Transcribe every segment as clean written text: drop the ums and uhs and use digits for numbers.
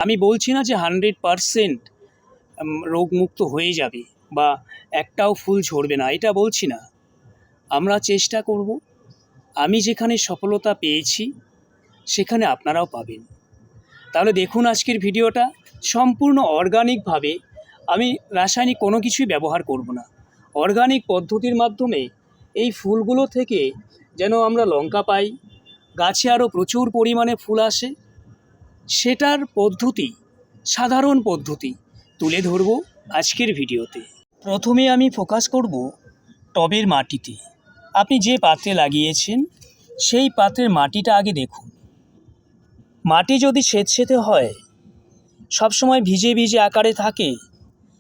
আমি বলছি না যে 100% রোগমুক্ত হয়ে যাবে বা একটাও ফুল ঝরবে না, এটা বলছি না। আমরা চেষ্টা করব, আমি যেখানে সফলতা পেয়েছি সেখানে আপনারাও পাবেন। তাহলে দেখুন আজকের ভিডিওটা সম্পূর্ণ অর্গানিকভাবে, আমি রাসায়নিক কোনো কিছুই ব্যবহার করব না। অর্গানিক পদ্ধতির মাধ্যমে এই ফুলগুলো থেকে যেন আমরা লঙ্কা পাই, গাছে আরও প্রচুর পরিমাণে ফুল আসে, সেটার পদ্ধতি, সাধারণ পদ্ধতি তুলে ধরব আজকের ভিডিওতে। প্রথমে আমি ফোকাস করব টবের মাটিতে। আপনি যে পাত্রে লাগিয়েছেন সেই পাত্রের মাটিটা আগে দেখুন। মাটি যদি স্যাঁতসেঁতে হয়, সবসময় ভিজে ভিজে আকারে থাকে,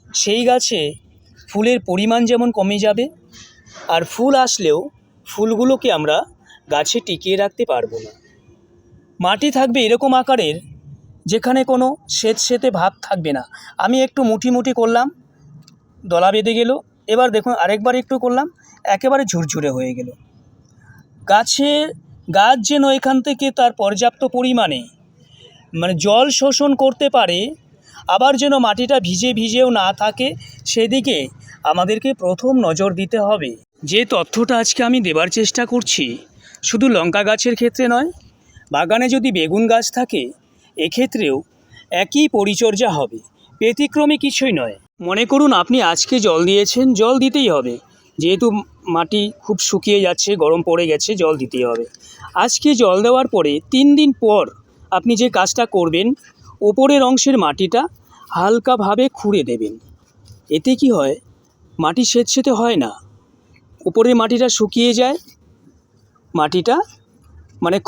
সেই গাছে ফুলের পরিমাণ যেমন কমে যাবে, আর ফুল আসলেও ফুলগুলোকে আমরা গাছে টিকিয়ে রাখতে পারবো না। মাটি থাকবে এরকম আকারের যেখানে কোনো স্যাঁতসেঁতে ভাব থাকবে না। আমি একটু মুঠি মুঠি করলাম, দলা বেঁধে গেল। এবার দেখুন আরেকবার একটু করলাম, একেবারে ঝুরঝুরে হয়ে গেল। গাছ যেন এখান থেকে তার পর্যাপ্ত পরিমাণে জল শোষণ করতে পারে, আবার যেন মাটিটা ভিজে ভিজেও না থাকে, সেদিকে আমাদেরকে প্রথম নজর দিতে হবে। যে তথ্যটা আজকে আমি দেবার চেষ্টা করছি, শুধু লঙ্কা গাছের ক্ষেত্রে নয়, বাগানে যদি বেগুন গাছ থাকে এক্ষেত্রেও একই পরিচর্যা হবে, ব্যতিক্রমী কিছুই নয়। মনে করুন আপনি আজকে জল দিয়েছেন, জল দিতেই হবে, যেহেতু মাটি খুব শুকিয়ে যাচ্ছে, গরম পড়ে গেছে, জল দিতেই হবে। আজকে জল দেওয়ার পরে 3 দিন পর আপনি যে কাজটা করবেন, ওপরের অংশের মাটিটা হালকাভাবে খুঁড়ে দেবেন। এতে কি হয়, মাটি স্যাঁতসেঁতে হয় না, উপরের মাটিটা শুকিয়ে যায়, মাটিটা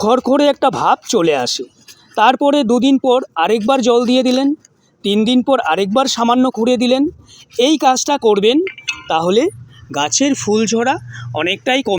খড়খড়ে একটা ভাব চলে আসে। তারপরে 2 দিন পর আরেকবার জল দিয়ে দিলেন, 3 দিন পর আরেকবার সামান্য খুঁড়ে দিলেন। এই কাজটা করবেন, তাহলে গাছের ফুল ঝরা অনেকটাই কমে